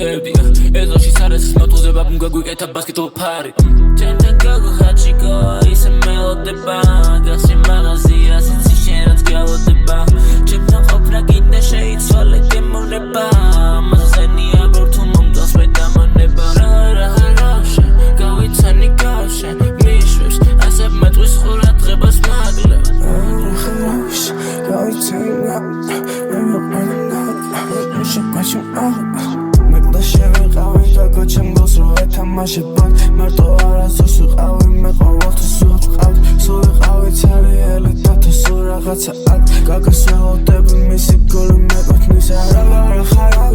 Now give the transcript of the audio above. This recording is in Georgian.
გევდი ეზოში სარესის მოტუზე ბაბუნ გაგვიკეთა ბასკეტბოლ ფარი ჩემთან გაგუხაჩიკო ისე მელოდება გასი მაღაზია სიცი შენ რაც გალოდება ჩემთან ყოფნა გინდა შეიცვალე გემოვნება მასენია ბორთუ მომწონს მე დამონება რაშე გავიცანი გავშენ მიშვებს ასე მეტყვის ხურა დღებას მაგლე რაშე გავიცანი მეკდა შევიყავი და გოჩემ გოს რო ეთამაშებოდ მარტო არასდროს ვიყავი მე ყოველთვის სულ ვყავდი სულ ვიყავი ცარიელი და თუ სულ რაღაცა აქ გაგას ველოდები მისი გული მეკუთნის არა ხარა